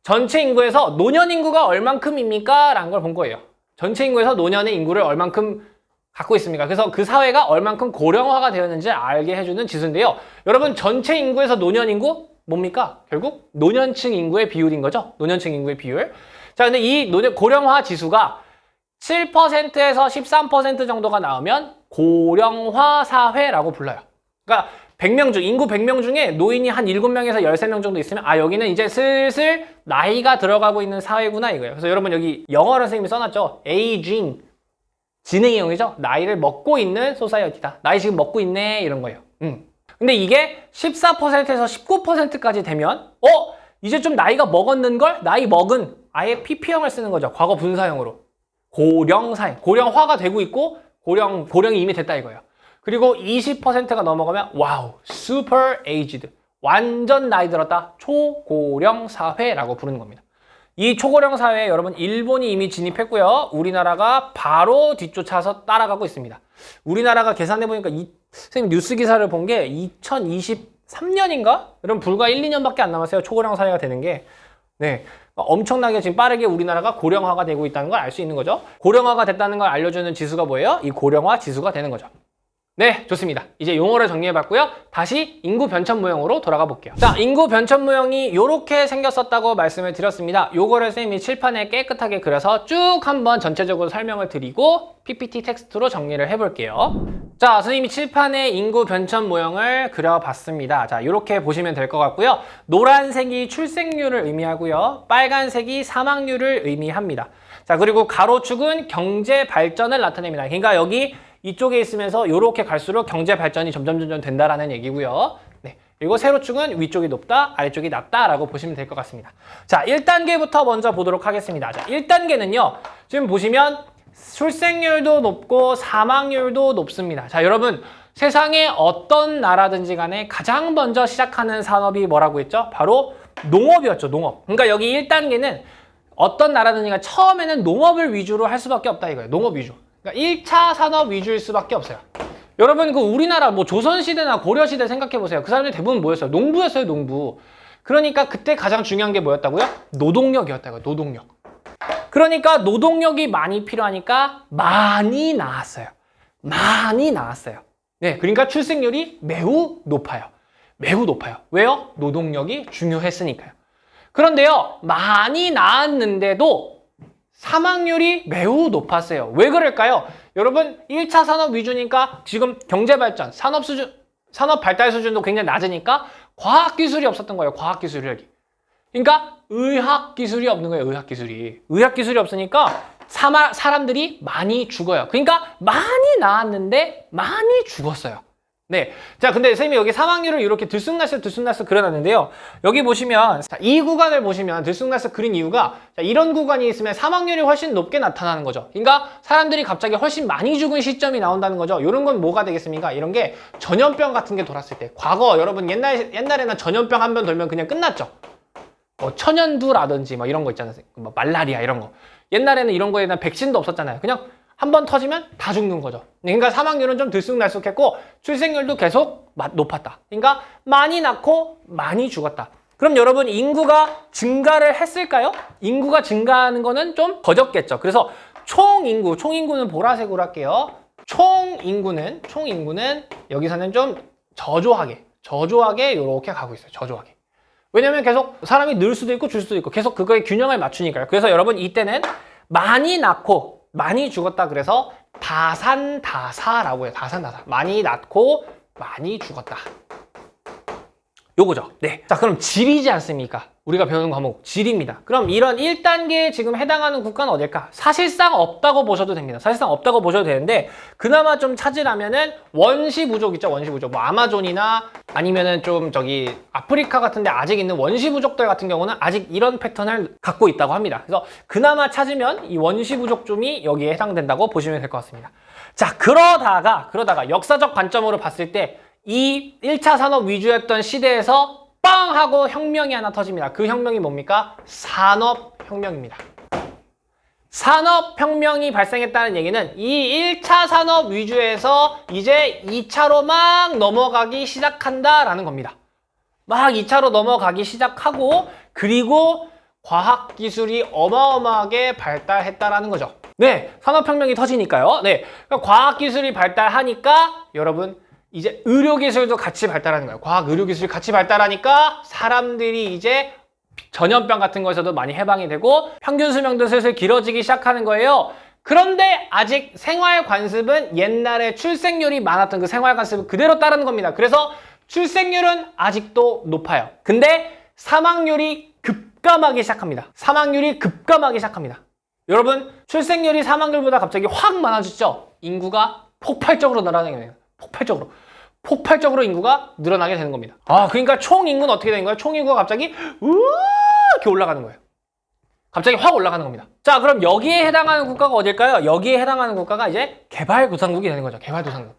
전체 인구에서 노년 인구가 얼만큼입니까? 라는 걸 본 거예요. 전체 인구에서 노년의 인구를 얼만큼 갖고 있습니까? 그래서 그 사회가 얼만큼 고령화가 되었는지 알게 해주는 지수인데요. 여러분, 전체 인구에서 노년 인구 뭡니까? 결국 노년층 인구의 비율인 거죠. 노년층 인구의 비율. 자, 근데 이 고령화 지수가 7%에서 13% 정도가 나오면 고령화 사회라고 불러요. 그러니까 100명 중, 인구 100명 중에 노인이 한 7명에서 13명 정도 있으면 여기는 이제 슬슬 나이가 들어가고 있는 사회구나 이거예요. 그래서 여러분 여기 영어로 선생님이 써놨죠. aging. 진행형이죠. 나이를 먹고 있는 소사이어티다. 나이 지금 먹고 있네 이런 거예요. 근데 이게 14%에서 19%까지 되면 이제 좀 나이가 먹었는걸? 나이 먹은 아예 PP형을 쓰는 거죠. 과거 분사형으로. 고령사형. 고령화가 되고 있고 고령이 이미 됐다 이거예요. 그리고 20%가 넘어가면 와우, super aged. 완전 나이 들었다. 초고령 사회라고 부르는 겁니다. 이 초고령 사회에 여러분 일본이 이미 진입했고요. 우리나라가 바로 뒤쫓아서 따라가고 있습니다. 우리나라가 계산해보니까 선생님 뉴스 기사를 본 게 2023년인가? 여러분 불과 1, 2년밖에 안 남았어요. 초고령 사회가 되는 게. 네. 엄청나게 지금 빠르게 우리나라가 고령화가 되고 있다는 걸 알 수 있는 거죠. 고령화가 됐다는 걸 알려주는 지수가 뭐예요? 이 고령화 지수가 되는 거죠. 네, 좋습니다. 이제 용어를 정리해봤고요. 다시 인구 변천 모형으로 돌아가 볼게요. 자, 인구 변천 모형이 이렇게 생겼었다고 말씀을 드렸습니다. 요거를 쌤이 칠판에 깨끗하게 그려서 쭉 한번 전체적으로 설명을 드리고 PPT 텍스트로 정리를 해볼게요. 자, 선생님이 칠판에 인구 변천 모형을 그려봤습니다. 자, 이렇게 보시면 될 것 같고요. 노란색이 출생률을 의미하고요. 빨간색이 사망률을 의미합니다. 자, 그리고 가로축은 경제 발전을 나타냅니다. 그러니까 여기 이쪽에 있으면서 이렇게 갈수록 경제 발전이 점점 된다라는 얘기고요. 네. 그리고 세로축은 위쪽이 높다, 아래쪽이 낮다라고 보시면 될 것 같습니다. 자, 1단계부터 먼저 보도록 하겠습니다. 자, 1단계는요. 지금 보시면 출생률도 높고 사망률도 높습니다. 자, 여러분 세상에 어떤 나라든지 간에 가장 먼저 시작하는 산업이 뭐라고 했죠? 바로 농업이었죠. 농업. 그러니까 여기 1단계는 어떤 나라든지 간에 처음에는 농업을 위주로 할 수밖에 없다 이거예요. 농업 위주. 그러니까 1차 산업 위주일 수밖에 없어요. 여러분 그 우리나라 뭐 조선시대나 고려시대 생각해보세요. 그 사람들 대부분 뭐였어요? 농부였어요. 농부. 그러니까 그때 가장 중요한 게 뭐였다고요? 노동력이었다고요. 노동력. 그러니까 노동력이 많이 필요하니까 많이 나왔어요. 많이 나왔어요. 네, 그러니까 출생률이 매우 높아요. 매우 높아요. 왜요? 노동력이 중요했으니까요. 그런데요, 많이 나왔는데도 사망률이 매우 높았어요. 왜 그럴까요? 여러분 1차 산업 위주니까 지금 경제발전, 산업 발달 수준도 굉장히 낮으니까 과학기술이 없었던 거예요. 과학기술이. 그러니까 의학기술이 없는 거예요. 의학기술이. 의학기술이 없으니까 사람들이 많이 죽어요. 그러니까 많이 나왔는데 많이 죽었어요. 네. 자, 근데 선생님이 여기 사망률을 이렇게 들쑥날쑥 그려놨는데요. 여기 보시면, 자, 이 구간을 보시면 들쑥날쑥 그린 이유가, 자, 이런 구간이 있으면 사망률이 훨씬 높게 나타나는 거죠. 그러니까 사람들이 갑자기 훨씬 많이 죽은 시점이 나온다는 거죠. 이런 건 뭐가 되겠습니까? 이런 게 전염병 같은 게 돌았을 때. 과거, 여러분 옛날에는 전염병 한 번 돌면 그냥 끝났죠. 뭐 천연두라든지 뭐 이런 거 있잖아요. 뭐 말라리아 이런 거. 옛날에는 이런 거에 대한 백신도 없었잖아요. 그냥 한 번 터지면 다 죽는 거죠. 그러니까 사망률은 좀 들쑥날쑥했고 출생률도 계속 높았다. 그러니까 많이 낳고 많이 죽었다. 그럼 여러분 인구가 증가를 했을까요? 인구가 증가하는 거는 좀 거졌겠죠. 그래서 총인구는 보라색으로 할게요. 총인구는 여기서는 좀 저조하게 이렇게 가고 있어요. 저조하게. 왜냐면 계속 사람이 늘 수도 있고 줄 수도 있고 계속 그거의 균형을 맞추니까요. 그래서 여러분 이때는 많이 낳고 많이 죽었다 그래서 다산다사라고 해요. 다산다사. 많이 낳고 많이 죽었다. 요거죠. 네. 자, 그럼 질이지 않습니까? 우리가 배우는 과목 질입니다. 그럼 이런 1단계에 지금 해당하는 국가는 어딜까? 사실상 없다고 보셔도 됩니다. 사실상 없다고 보셔도 되는데 그나마 좀 찾으라면은 원시부족 있죠. 원시부족. 뭐 아마존이나 아니면은 좀 저기 아프리카 같은 데 아직 있는 원시부족들 같은 경우는 아직 이런 패턴을 갖고 있다고 합니다. 그래서 그나마 찾으면 이 원시부족좀이 여기에 해당된다고 보시면 될 것 같습니다. 자, 그러다가 역사적 관점으로 봤을 때 이 1차 산업 위주였던 시대에서 빵 하고 혁명이 하나 터집니다. 그 혁명이 뭡니까? 산업혁명입니다. 산업혁명이 발생했다는 얘기는 이 1차 산업 위주에서 이제 2차로 막 넘어가기 시작한다라는 겁니다. 막 2차로 넘어가기 시작하고 그리고 과학기술이 어마어마하게 발달했다라는 거죠. 네, 산업혁명이 터지니까요. 네, 그러니까 과학기술이 발달하니까 여러분 이제 의료기술도 같이 발달하는 거예요. 과학 의료기술이 같이 발달하니까 사람들이 이제 전염병 같은 거에서도 많이 해방이 되고 평균 수명도 슬슬 길어지기 시작하는 거예요. 그런데 아직 생활관습은 옛날에 출생률이 많았던 그 생활관습을 그대로 따르는 겁니다. 그래서 출생률은 아직도 높아요. 근데 사망률이 급감하기 시작합니다. 여러분 출생률이 사망률보다 갑자기 확 많아졌죠? 인구가 폭발적으로 늘어나게 됩니다. 폭발적으로 인구가 늘어나게 되는 겁니다. 그러니까 총 인구는 어떻게 되는 거예요? 총 인구가 갑자기 이렇게 올라가는 거예요. 갑자기 확 올라가는 겁니다. 자, 그럼 여기에 해당하는 국가가 어딜까요? 여기에 해당하는 국가가 이제 개발도상국이 되는 거죠. 개발도상국.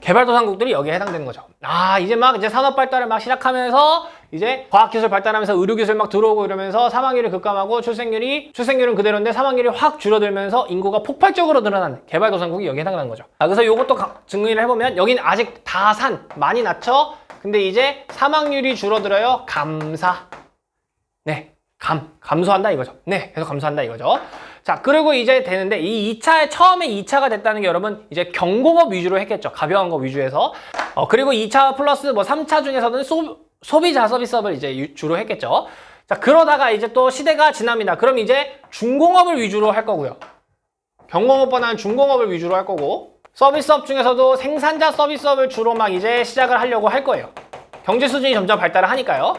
개발도상국들이 여기에 해당되는 거죠. 이제 산업 발달을 막 시작하면서 이제 과학기술 발달하면서 의료기술 막 들어오고 이러면서 사망률이 급감하고 출생률은 그대로인데 사망률이 확 줄어들면서 인구가 폭발적으로 늘어나는 개발도상국이 여기에 해당하는 거죠. 그래서 이것도 증의를 해보면 여기는 아직 다 많이 낮죠? 근데 이제 사망률이 줄어들어요. 감소한다 이거죠. 계속 감소한다 이거죠. 자, 그리고 이제 되는데 처음에 2차가 됐다는 게 여러분 이제 경공업 위주로 했겠죠. 가벼운 거 위주에서. 그리고 2차 플러스 3차 중에서는 소비자 서비스업을 이제 주로 했겠죠. 자, 그러다가 이제 또 시대가 지납니다. 그럼 이제 중공업을 위주로 할 거고요. 경공업보다는 중공업을 위주로 할 거고, 서비스업 중에서도 생산자 서비스업을 주로 이제 시작을 하려고 할 거예요. 경제 수준이 점점 발달을 하니까요.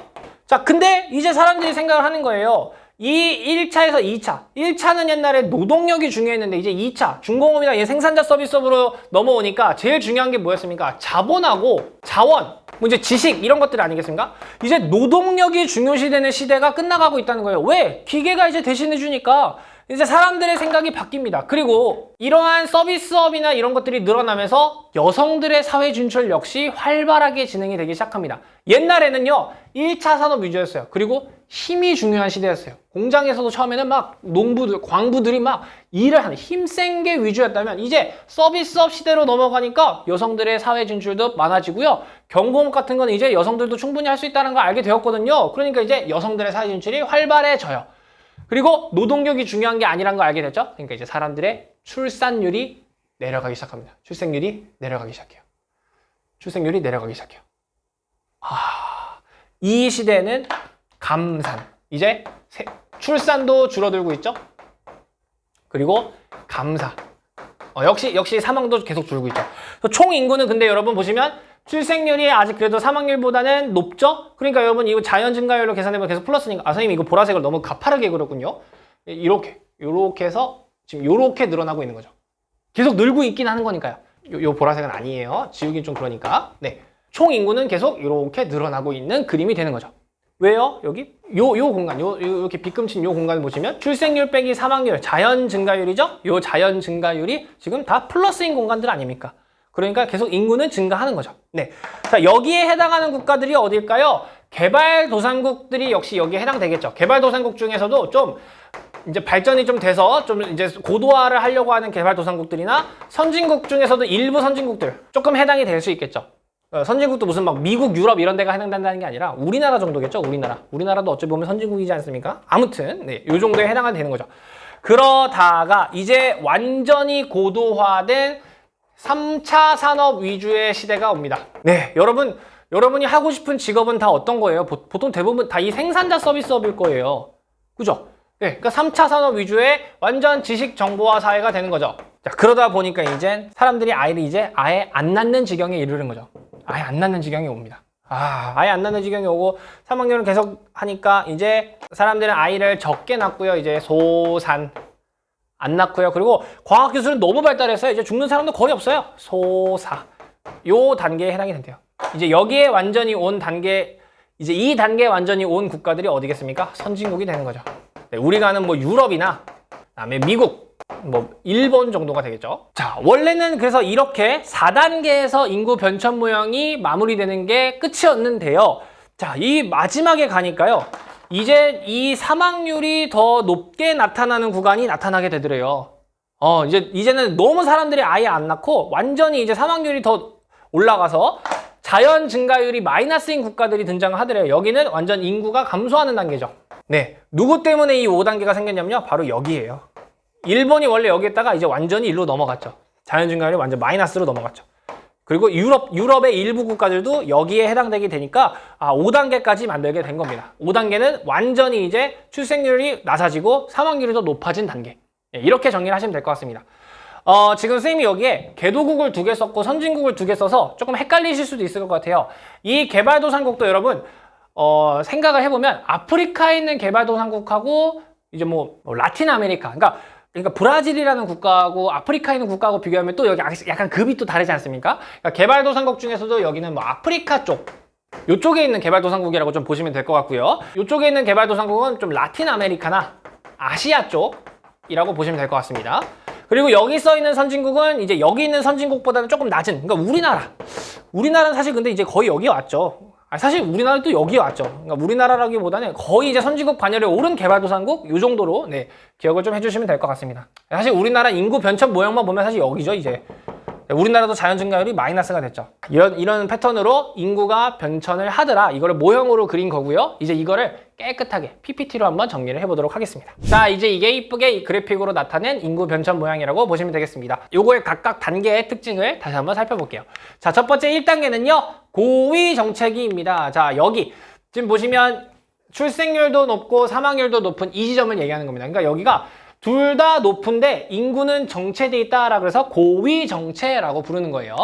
자, 근데 이제 사람들이 생각을 하는 거예요. 이 1차에서 2차. 1차는 옛날에 노동력이 중요했는데 이제 2차, 중공업이나 생산자 서비스업으로 넘어오니까 제일 중요한 게 뭐였습니까? 자본하고 자원, 이제 지식 이런 것들 아니겠습니까? 이제 노동력이 중요시되는 시대가 끝나가고 있다는 거예요. 왜? 기계가 이제 대신해 주니까 이제 사람들의 생각이 바뀝니다. 그리고 이러한 서비스업이나 이런 것들이 늘어나면서 여성들의 사회 진출 역시 활발하게 진행이 되기 시작합니다. 옛날에는요, 1차 산업 위주였어요. 그리고 힘이 중요한 시대였어요. 공장에서도 처음에는 농부들, 광부들이 일을 하는 힘센 게 위주였다면 이제 서비스업 시대로 넘어가니까 여성들의 사회 진출도 많아지고요. 경공업 같은 건 이제 여성들도 충분히 할 수 있다는 걸 알게 되었거든요. 그러니까 이제 여성들의 사회 진출이 활발해져요. 그리고 노동력이 중요한 게 아니란 걸 알게 됐죠. 그러니까 이제 사람들의 출산율이 내려가기 시작합니다. 출생률이 내려가기 시작해요. 출생률이 내려가기 시작해요. 이 시대는 감산. 이제 출산도 줄어들고 있죠. 그리고 감사. 역시 사망도 계속 줄고 있죠. 총 인구는 근데 여러분 보시면 출생률이 아직 그래도 사망률보다는 높죠? 그러니까 여러분 이거 자연 증가율로 계산해보면 계속 플러스니까. 선생님 이거 보라색을 너무 가파르게 그렸군요. 이렇게 해서 지금 이렇게 늘어나고 있는 거죠. 계속 늘고 있긴 하는 거니까요. 요 보라색은 아니에요. 지우긴 좀 그러니까. 총 인구는 계속 이렇게 늘어나고 있는 그림이 되는 거죠. 왜요? 여기 요 공간, 이렇게 빗금친 요 공간을 보시면 출생률 빼기 사망률, 자연 증가율이죠? 요 자연 증가율이 지금 다 플러스인 공간들 아닙니까? 그러니까 계속 인구는 증가하는 거죠. 자, 여기에 해당하는 국가들이 어딜까요? 개발도상국들이 역시 여기에 해당되겠죠. 개발도상국 중에서도 좀 이제 발전이 좀 돼서 좀 이제 고도화를 하려고 하는 개발도상국들이나 선진국 중에서도 일부 선진국들 조금 해당이 될 수 있겠죠. 선진국도 무슨 미국, 유럽 이런 데가 해당된다는 게 아니라 우리나라 정도겠죠. 우리나라도 어찌 보면 선진국이지 않습니까? 아무튼 요 정도에 해당이 되는 거죠. 그러다가 이제 완전히 고도화된 3차 산업 위주의 시대가 옵니다. 여러분이 하고 싶은 직업은 다 어떤 거예요? 보통 대부분 다 이 생산자 서비스업일 거예요. 그죠? 그러니까 3차 산업 위주의 완전 지식 정보화 사회가 되는 거죠. 자, 그러다 보니까 이제 사람들이 아이를 이제 아예 안 낳는 지경에 이르는 거죠. 아예 안 낳는 지경이 옵니다. 아예 안 낳는 지경이 오고 사망률은 계속 하니까 이제 사람들은 아이를 적게 낳고요. 이제 소산 안 낳고요. 그리고 과학기술은 너무 발달해서 이제 죽는 사람도 거의 없어요. 소사. 요 단계에 해당이 된대요. 이제 여기에 완전히 온 단계, 이제 이 단계에 완전히 온 국가들이 어디겠습니까? 선진국이 되는 거죠. 우리가 아는 유럽이나 그다음에 미국, 일본 정도가 되겠죠. 자, 원래는 그래서 이렇게 4단계에서 인구 변천 모형이 마무리되는 게 끝이었는데요. 자, 이 마지막에 가니까요. 이제 이 사망률이 더 높게 나타나는 구간이 나타나게 되더래요. 이제는 너무 사람들이 아예 안 낳고 완전히 이제 사망률이 더 올라가서 자연 증가율이 마이너스인 국가들이 등장을 하더래요. 여기는 완전 인구가 감소하는 단계죠. 누구 때문에 이 5단계가 생겼냐면요. 바로 여기예요. 일본이 원래 여기에다가 이제 완전히 일로 넘어갔죠. 자연 증가율이 완전 마이너스로 넘어갔죠. 그리고 유럽의 일부 국가들도 여기에 해당되게 되니까 5단계까지 만들게 된 겁니다. 5단계는 완전히 이제 출생률이 낮아지고 사망률이 더 높아진 단계. 이렇게 정리를 하시면 될 것 같습니다. 지금 선생님이 여기에 개도국을 2개 썼고 선진국을 2개 써서 조금 헷갈리실 수도 있을 것 같아요. 이 개발도상국도 여러분 생각을 해보면 아프리카에 있는 개발도상국하고 이제 라틴 아메리카, 그러니까 그러니까 브라질이라는 국가하고 아프리카에 있는 국가하고 비교하면 또 여기 약간 급이 또 다르지 않습니까? 그러니까 개발도상국 중에서도 여기는 뭐 아프리카 쪽 요쪽에 있는 개발도상국이라고 좀 보시면 될 것 같고요. 요쪽에 있는 개발도상국은 좀 라틴 아메리카나 아시아 쪽이라고 보시면 될 것 같습니다. 그리고 여기 써 있는 선진국은 이제 여기 있는 선진국보다는 조금 낮은, 그러니까 우리나라는 사실 근데 이제 거의 여기 왔죠. 사실 우리나라도 여기 왔죠. 그러니까 우리나라라기보다는 거의 이제 선진국 반열에 오른 개발도상국 요 정도로 네, 기억을 좀 해주시면 될 것 같습니다. 사실 우리나라 인구 변천 모형만 보면 사실 여기죠 이제. 우리나라도 자연 증가율이 마이너스가 됐죠. 이런 패턴으로 인구가 변천을 하더라. 이거를 모형으로 그린 거고요. 이제 이거를 깨끗하게 PPT로 한번 정리를 해보도록 하겠습니다. 자, 이제 이게 이쁘게 이 그래픽으로 나타낸 인구 변천 모양이라고 보시면 되겠습니다. 요거의 각각 단계의 특징을 다시 한번 살펴볼게요. 자, 첫 번째 1단계는요. 고위 정체기입니다. 자, 여기 지금 보시면 출생률도 높고 사망률도 높은 이 지점을 얘기하는 겁니다. 그러니까 여기가 둘 다 높은데 인구는 정체돼 있다라 그래서 고위 정체라고 부르는 거예요.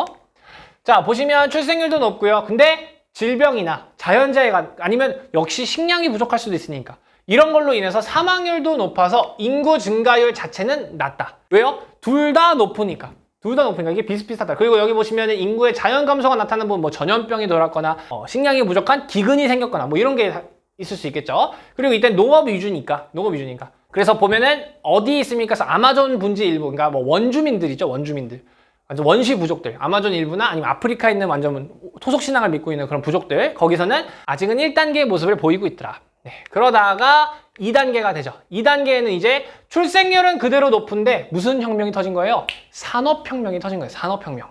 자, 보시면 출생률도 높고요. 근데 질병이나 자연재해가 아니면 역시 식량이 부족할 수도 있으니까 이런 걸로 인해서 사망률도 높아서 인구 증가율 자체는 낮다. 왜요? 둘 다 높으니까. 둘 다 높으니까 이게 비슷비슷하다. 그리고 여기 보시면 인구의 자연 감소가 나타나는 부분 뭐 전염병이 돌았거나 식량이 부족한 기근이 생겼거나 뭐 이런 게 있을 수 있겠죠. 그리고 이때 농업 위주니까. 그래서 보면은 어디 있습니까? 그래서 아마존 분지 일부, 그러니까 뭐 원주민들이죠, 원주민들. 완전 원시 부족들, 아마존 일부나 아니면 아프리카에 있는 완전 토속 신앙을 믿고 있는 그런 부족들, 거기서는 아직은 1단계의 모습을 보이고 있더라. 네, 그러다가 2단계가 되죠. 2단계에는 이제 출생률은 그대로 높은데 무슨 혁명이 터진 거예요? 산업혁명이 터진 거예요. 산업혁명.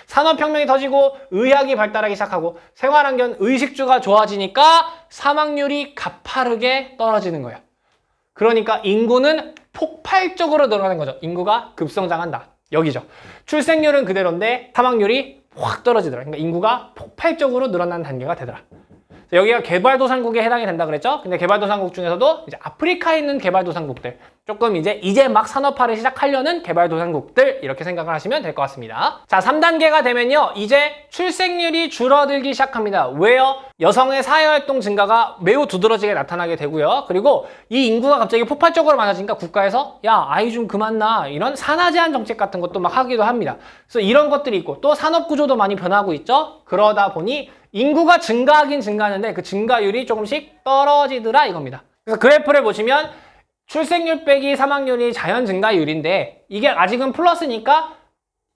산업혁명이 터지고 의학이 발달하기 시작하고 생활환경, 의식주가 좋아지니까 사망률이 가파르게 떨어지는 거예요. 그러니까 인구는 폭발적으로 늘어나는 거죠. 인구가 급성장한다. 여기죠. 출생률은 그대로인데 사망률이 확 떨어지더라. 그러니까 인구가 폭발적으로 늘어나는 단계가 되더라. 여기가 개발도상국에 해당이 된다 그랬죠? 근데 개발도상국 중에서도 이제 아프리카에 있는 개발도상국들, 조금 이제 막 산업화를 시작하려는 개발도상국들, 이렇게 생각을 하시면 될 것 같습니다. 자, 3단계가 되면요, 이제 출생률이 줄어들기 시작합니다. 왜요? 여성의 사회활동 증가가 매우 두드러지게 나타나게 되고요. 그리고 이 인구가 갑자기 폭발적으로 많아지니까 국가에서 야, 아이 좀 그만 낳아, 이런 산하 제한 정책 같은 것도 막 하기도 합니다. 그래서 이런 것들이 있고 또 산업 구조도 많이 변하고 있죠. 그러다 보니 인구가 증가하긴 증가하는데 그 증가율이 조금씩 떨어지더라 이겁니다. 그래서 그래프를 보시면 출생률 빼기 사망률이 자연 증가율인데 이게 아직은 플러스니까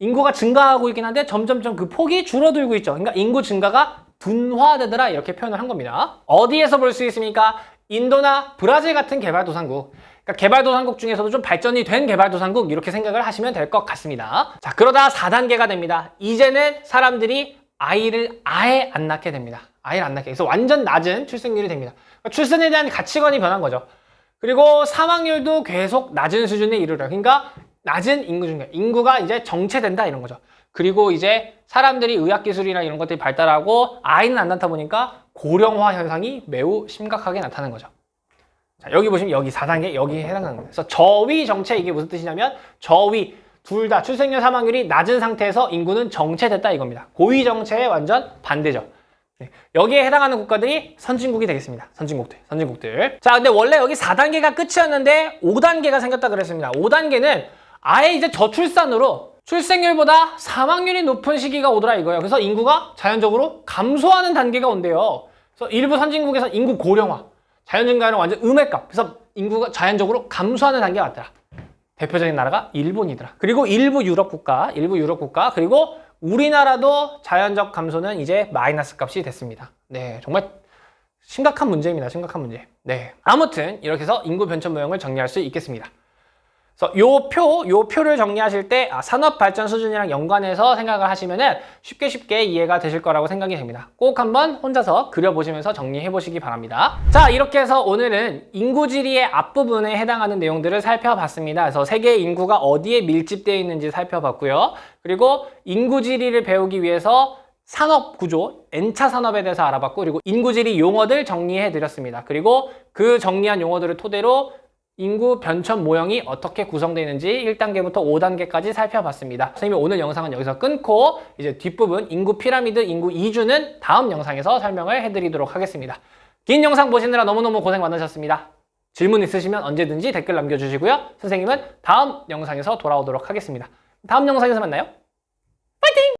인구가 증가하고 있긴 한데 점점점 그 폭이 줄어들고 있죠. 그러니까 인구 증가가 둔화되더라 이렇게 표현을 한 겁니다. 어디에서 볼 수 있습니까? 인도나 브라질 같은 개발도상국. 그러니까 개발도상국 중에서도 좀 발전이 된 개발도상국 이렇게 생각을 하시면 될 것 같습니다. 자, 그러다 4단계가 됩니다. 이제는 사람들이 아이를 아예 안 낳게 됩니다. 아이를 안 낳게. 그래서 완전 낮은 출생률이 됩니다. 그러니까 출산에 대한 가치관이 변한 거죠. 그리고 사망률도 계속 낮은 수준에 이르러. 그러니까 낮은 인구 증가. 인구가 이제 정체된다 이런 거죠. 그리고 이제 사람들이 의학기술이나 이런 것들이 발달하고 아이는 안 낳다 보니까 고령화 현상이 매우 심각하게 나타나는 거죠. 자, 여기 보시면 여기 4단계 여기에 해당하는 거예요. 그래서 저위 정체 이게 무슨 뜻이냐면 저위 둘 다 출생률 사망률이 낮은 상태에서 인구는 정체됐다 이겁니다. 고위 정체의 완전 반대죠. 네, 여기에 해당하는 국가들이 선진국이 되겠습니다. 선진국들. 자, 근데 원래 여기 4단계가 끝이었는데 5단계가 생겼다 그랬습니다. 5단계는 아예 이제 저출산으로 출생률보다 사망률이 높은 시기가 오더라 이거예요. 그래서 인구가 자연적으로 감소하는 단계가 온대요. 그래서 일부 선진국에서 인구 고령화, 자연 증가율은 완전 음액값. 그래서 인구가 자연적으로 감소하는 단계가 왔더라. 대표적인 나라가 일본이더라. 그리고 일부 유럽 국가, 그리고 우리나라도 자연적 감소는 이제 마이너스 값이 됐습니다. 네, 정말 심각한 문제입니다. 심각한 문제. 네, 아무튼 이렇게 해서 인구 변천 모형을 정리할 수 있겠습니다. 그래서 요 표를 정리하실 때 산업 발전 수준이랑 연관해서 생각을 하시면은 쉽게 이해가 되실 거라고 생각이 됩니다. 꼭 한번 혼자서 그려보시면서 정리해 보시기 바랍니다. 자, 이렇게 해서 오늘은 인구지리의 앞부분에 해당하는 내용들을 살펴봤습니다. 그래서 세계 인구가 어디에 밀집되어 있는지 살펴봤고요. 그리고 인구지리를 배우기 위해서 산업 구조, N차 산업에 대해서 알아봤고, 그리고 인구지리 용어들 정리해 드렸습니다. 그리고 그 정리한 용어들을 토대로 인구 변천 모형이 어떻게 구성되어 있는지 1단계부터 5단계까지 살펴봤습니다. 선생님이 오늘 영상은 여기서 끊고 이제 뒷부분 인구 피라미드, 인구 이주는 다음 영상에서 설명을 해드리도록 하겠습니다. 긴 영상 보시느라 너무너무 고생 많으셨습니다. 질문 있으시면 언제든지 댓글 남겨주시고요. 선생님은 다음 영상에서 돌아오도록 하겠습니다. 다음 영상에서 만나요.